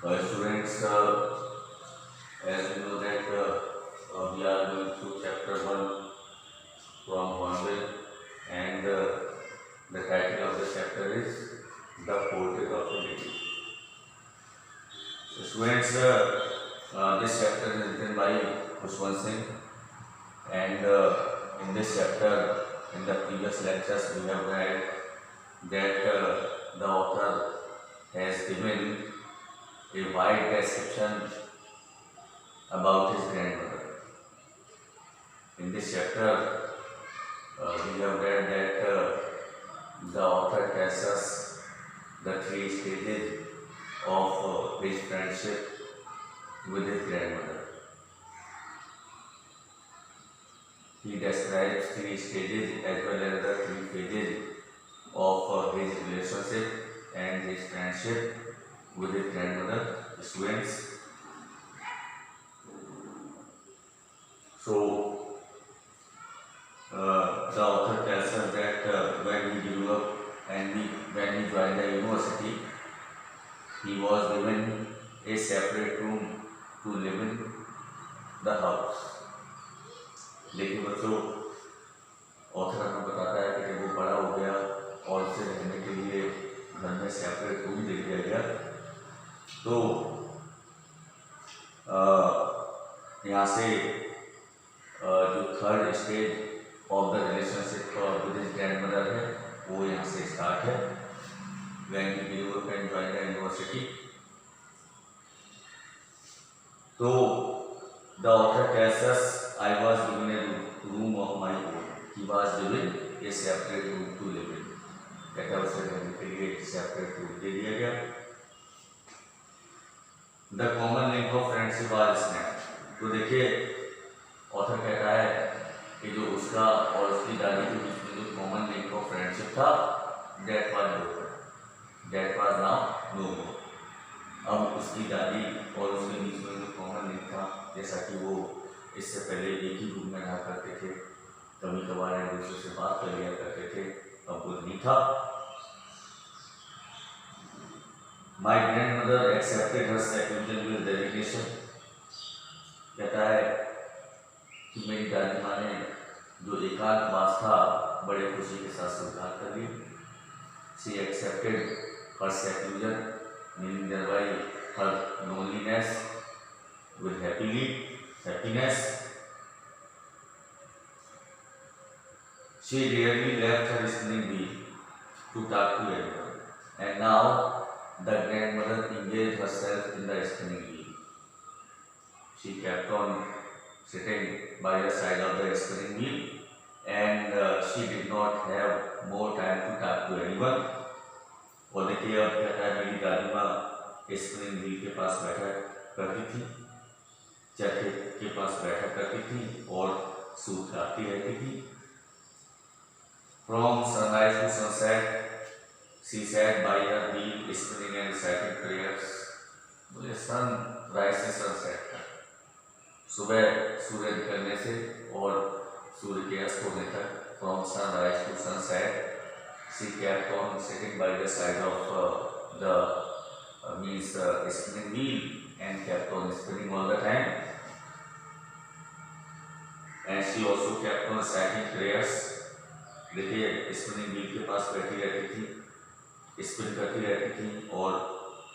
Students, as you know that we are going through chapter 1 from Hornbill, and the title of the chapter is The Portrait of a Lady. So students, this chapter is written by Khushwant Singh, and in this chapter, in the previous lectures, we have read that the author has given a wide description about his grandmother. In this chapter, we have read that the author tells us the three stages of his friendship with his grandmother. He describes three stages as well as the three phases of his relationship and his friendship with his grandmother. Students, so the author tells us that when he grew up and when he joined the university, he was given a separate room to live in the house. लेकिन बच्चों, author हमें बताता है कि जब वो बड़ा हो गया और उसे रहने के लिए घर में सेपरेट रूम दे दिया गया, तो यहाँ से जो third stage of the relationship with his grandmother है वो यहाँ से स्टार्ट है. When he grew up and joined the university, तो the author tells us I was given a room of my own. He was given a separate room to live in. कहता है उसे रहने के लिए एक separate room दे दिया गया. The common link of friendship was snapped. तो देखिए, ऑथर कहता है कि जो उसका और उसकी दादी के बीच में जो common link of friendship था, that was broken. That was now no more. अब उसकी दादी और उसके बीच में जो common link था, जैसा कि वो इससे पहले एक ही रूम में रहा करते थे, कभी कभार एक दूसरे से बात कर लिया करते थे, अब वो नहीं था. My grandmother accepted her seclusion with dedication. कहता है कि मेरी दादी माँ ने जो एकांतवास था बड़े खुशी के साथ स्वीकार कर ली. She accepted her seclusion, meaning thereby her loneliness with happiness. She rarely left her spinning wheel to talk to anyone, and now the grandmother engaged herself in the spinning wheel. She kept on sitting by the side of the spinning wheel, and she did not have more time to talk to anyone. और देखिए, अब कहता है मेरी दादी माँ spinning wheel के पास बैठा करती थी, चरखे के पास बैठा करती थी और सूत काटती रहती थी. From sunrise to sunset, she sat by her wheel spinning and reciting prayers. बोले सनराइज से सनसेट तक, सुबह सूर्य निकलने से और सूर्य के अस्त होने तक. From sunrise to sunset, she kept on sitting by the side of the spinning wheel and kept on spinning all the time. And she also kept on reciting prayers. देखिए, स्पिनिंग व्हील के पास बैठी रहती थी, spin करती रहती थी और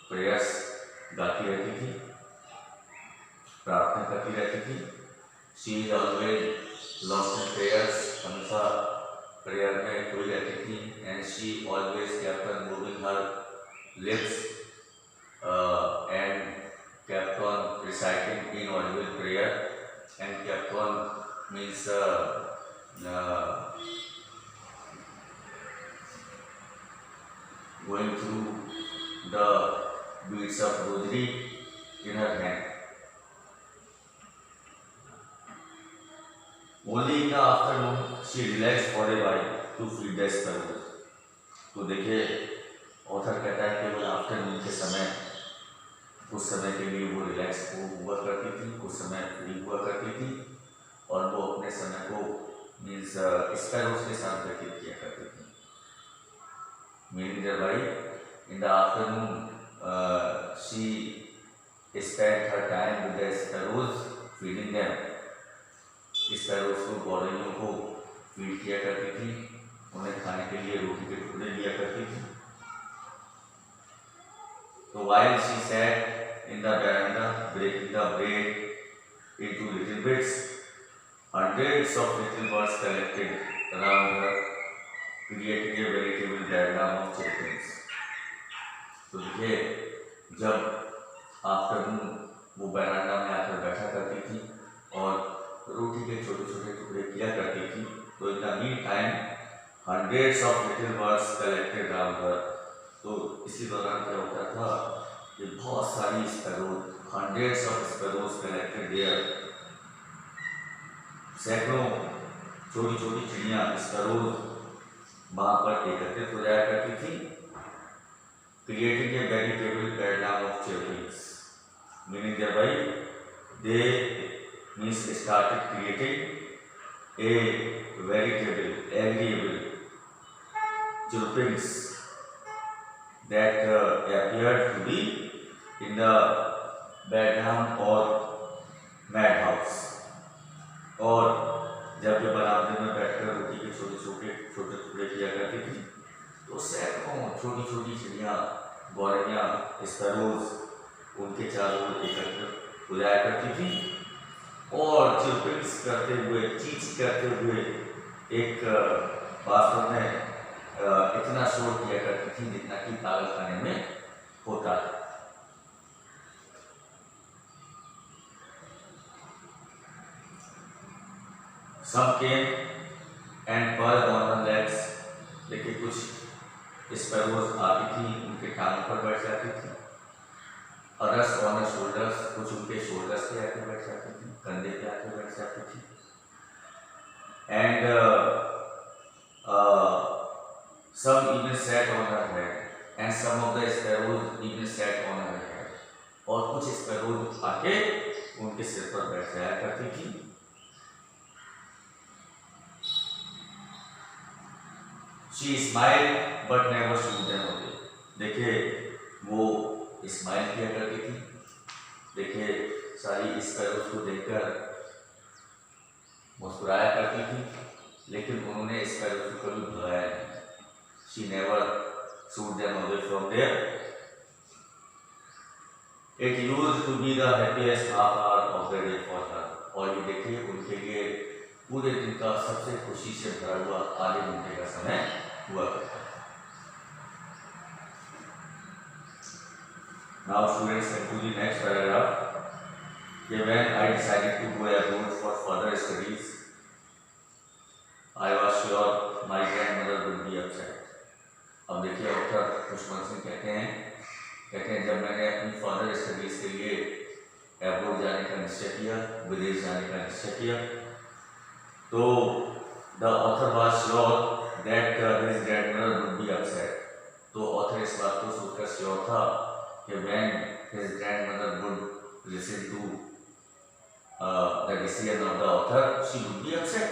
prayers गाती रहती थी, प्रार्थना करती रहती थी. She is always lost in prayers, हमेशा प्रेयर में खोई रहती थी. And she always kept on moving her lips and kept on reciting inaudible prayer and kept on going through the beads of rosary in her hand. Only in the afternoon she relaxed for a while to feed the sparrows. तो देखिए, author कहता है केवल afternoon के समय, कुछ समय के लिए वो रिलैक्स हुआ करती थी, कुछ समय फ्री हुआ करती थी और वो अपने समय को स्पैरोस के साथ व्यतीत किया करती थी. Meaning thereby in the afternoon she spent her time with the sparrows, feeding them. Sparrows को गौरैयों को फीड किया करती थी, उन्हें खाने के लिए रोटी के टुकड़े दिया करती थी. So while she sat in the veranda breaking the bread into little bits, hundreds of little birds collected around her, creating a veritable diagram of children's. तो देखिए, जब आफ्टरनून वो बरामदा में आकर बैठा करती थी और रोटी के छोटे छोटे टुकड़े किया करती थी, तो in the meantime hundreds of little birds collected around her. तो इसी दौरान क्या होता था कि बहुत सारी sparrows, hundreds of sparrows collected there, सैकड़ों छोटी छोटी चिड़ियाँ स्पैरोज वहाँ पर एकत्रित हो जाया करती थी. Creating a vegetable paradigm of children's, meaning thereby they means started creating a veritable, agreeable chirpings that appeared to be in the bedroom or madhouse. और जब ये बरामदे में बैठकर रोटी के छोटे छोटे टुकड़े किया करती थी, तो सैकड़ों छोटी छोटी चिड़ियाँ, गौरैया, स्पैरोज उनके चारों ओर एकत्र हो जाया करती थी और चिल्पिंग्स करते हुए, चीच करते हुए एक वास्तव में इतना शोर किया करती थी जितना कि पागल खाने में होता था. Some came and perched on her legs, लेकिन कुछ स्पैरोज आती थी, उनके टांगों पर बैठ जाती थी. अदर्स ऑन द शोल्डर्स, कुछ उनके शोल्डर्स पे आके बैठ जाती थी, कंधे पे आके बैठ जाती थी. And some even sat on her head, and some of the sparrows even sat on her head. और कुछ स्पैरोज आके उनके सिर पर बैठ जाया करती थी. She smiled but never shook them away. देखिए, वो स्माइल किया करती थी. देखिए, सारी स्पैरोज को देखकर मुस्कुराया करती थी, लेकिन उन्होंने स्पैरोज को कभी भगाया नहीं. She never shook them away from there. It used to be the happiest half hour of the day for her. और ये देखिए, उनके लिए पूरे दिन का सबसे खुशी से भरा हुआ आधे घंटे का समय हुआ करता. Now students, come to the next paragraph. When I decided to go abroad for further studies, I was sure my grandmother would be upset. अब देखिए, डॉक्टर खुशवंत सिंह कहते हैं जब मैंने अपनी फर्दर स्टडीज के लिए अब्रॉड जाने का निश्चय किया, विदेश जाने का निश्चय किया, तो the author was sure that his grandmother would be upset. तो ऑथर इस बात को सोचकर श्योर था कि when his grandmother would listen to the decision of the author, she would be upset.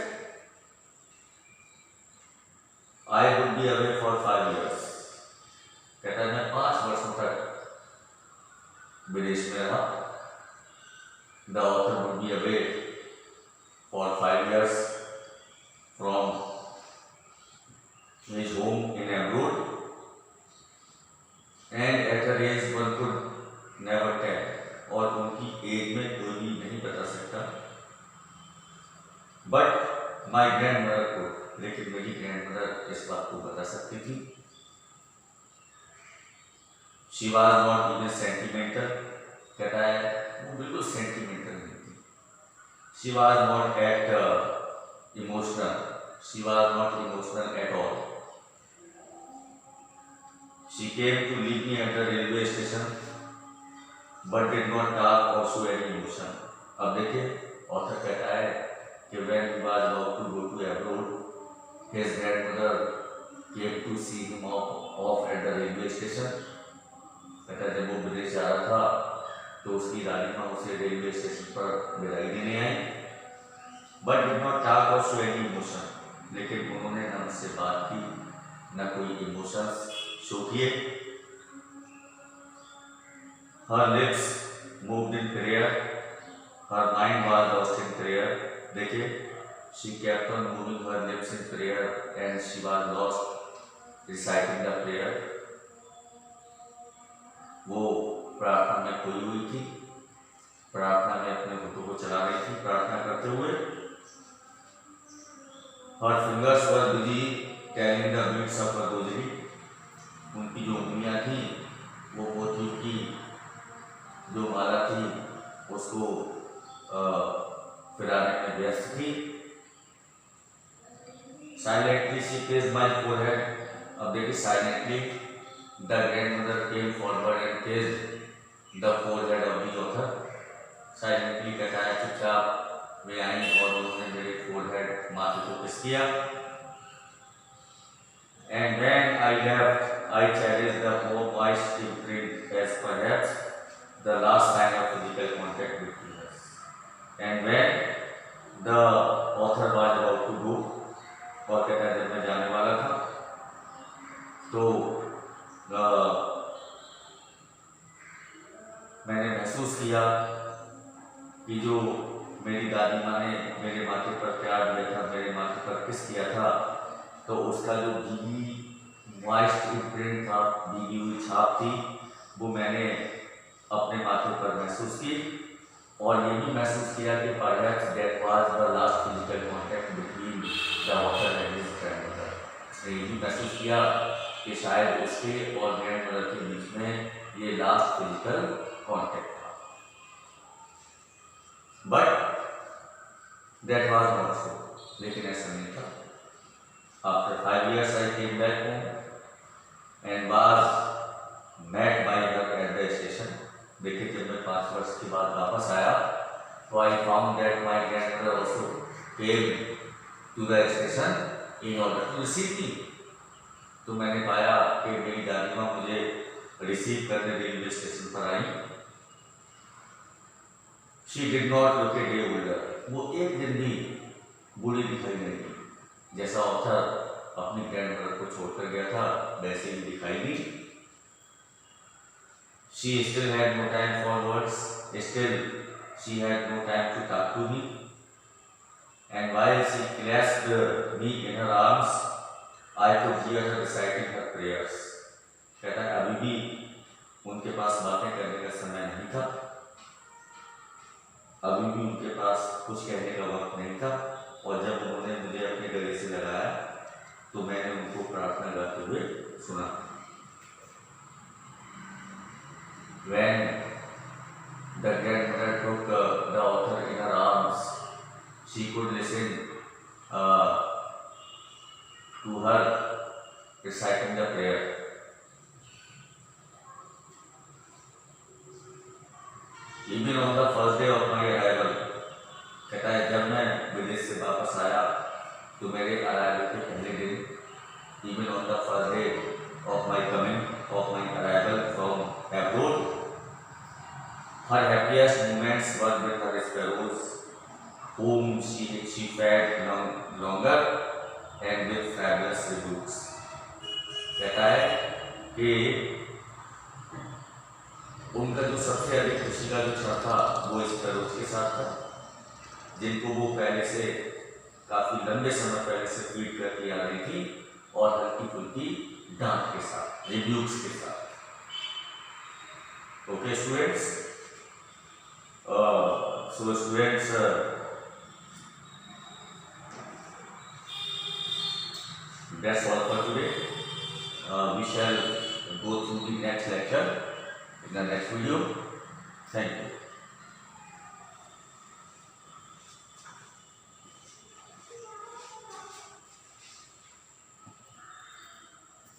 I would be away for 5 years. कहता है मैं 5 वर्षों तक विदेश में रहा. The author would be away for 5 years from his home in abroad, and at her age one could never tell. और उनकी एज में कोई भी नहीं बता सकता. बट माई ग्रैंडमदर को, लेकिन मेरी ग्रैंडमदर इस बात को बता सकती थी. She was not even sentimental. कहता है वो बिल्कुल सेंटिमेंटल नहीं थी. She was not at emotional. She was not emotional at all. She came to leave me at the railway station, but did not talk or show any emotion. अब देखिए, author कहता है कि when he was about to go to abroad, his grandmother came to see him off at the railway station. कहता है जब वो विदेश जा रहा था, तो उसकी रानी माँ उसे रेलवे स्टेशन पर विदाई देने आई. But did not talk or show any emotion. लेकिन उन्होंने न मुझसे बात की, न कोई इमोशंस शो किए. Her lips moved in prayer. Her mind was lost in prayer. देखिए, she kept on moving her lips in prayer and she was lost reciting the prayer. वो प्रार्थना में खोई हुई थी, प्रार्थना में अपने होठों को चला रही थी प्रार्थना करते हुए. Her fingers were busy telling the beats of her rosary. उनकी जो उंगलियां थी वो मोती की जो माला थी उसको फिराने में व्यस्त थी. Silently she kissed my forehead. अब देखिए, silently the grandmother came forward and kissed the forehead of the author. Silently कहता है चुपचाप वे आई और उन्होंने मेरे forehead माथे को किस किया. And when I left, I cherished the moist imprint as perhaps the last sign of physical contact between us. And when the author was about to go, और कहता है जब मैं जाने वाला था तो मैंने महसूस किया कि जो मेरी दादी माँ ने मेरे माथे पर प्यार दिया था, मेरे माथे पर किस किया था, तो उसका जो भीगी मॉइस्ट इम्प्रिंट था, भीगी हुई छाप थी, वो मैंने अपने माथे पर महसूस की. और ये भी महसूस किया कि perhaps that was the last physical contact between the author and his grandmother. इसने ये भी महसूस किया कि शायद उसके और ग्रैंडमदर के बीच में ये लास्ट फिजिकल कॉन्टैक्ट था. But that was not so. लेकिन ऐसा नहीं था. After 5 years I came back home and was met by her at the station. देखिए, जब मैं 5 वर्ष के बाद वापस आया तो I found that my grandmother also came to the station in order to receive me. तो मैंने पाया कि मेरी दादी माँ मुझे रिसीव करने रेलवे स्टेशन पर आई. She did not look a day older. वो एक दिन भी बूढ़ी दिखाई नहीं दी. जैसा ऑथर अपनी ग्रैंडमदर को छोड़कर गया था वैसे ही दिखाई दी. She still had no time for words. Still, she had no time to talk to me. And while she clasped me in her arms, I could hear her reciting her prayers. कहता है अभी भी उनके पास बातें करने का समय नहीं था, अभी भी उनके पास कुछ कहने का वक्त नहीं था. और जब उन्होंने मुझे अपने गले से लगाया तो मैंने उनको प्रार्थना गाते हुए सुना. When the grandmother took the author in her arms, she could listen to her reciting the prayer. Even on the first day of my arrival, कहता है जब मैं विदेश से वापस आया तो मेरे अराइवल के पहले दिन, even on the first day of my coming, of my arrival from abroad, her happiest moments were with her sparrows, whom she fed longer and with fabulous rebukes. कहता है कि उनका जो सबसे अधिक खुशी का जो क्षण था वो स्पैरोज के साथ था, जिनको वो पहले से काफी लंबे समय पहले से फीड करती आ रही थी और हल्की फुल्की डांट के साथ, रिव्यूज के साथ. Okay students, so students, that's all for today. We shall go through the next lecture in the next video. Thank you.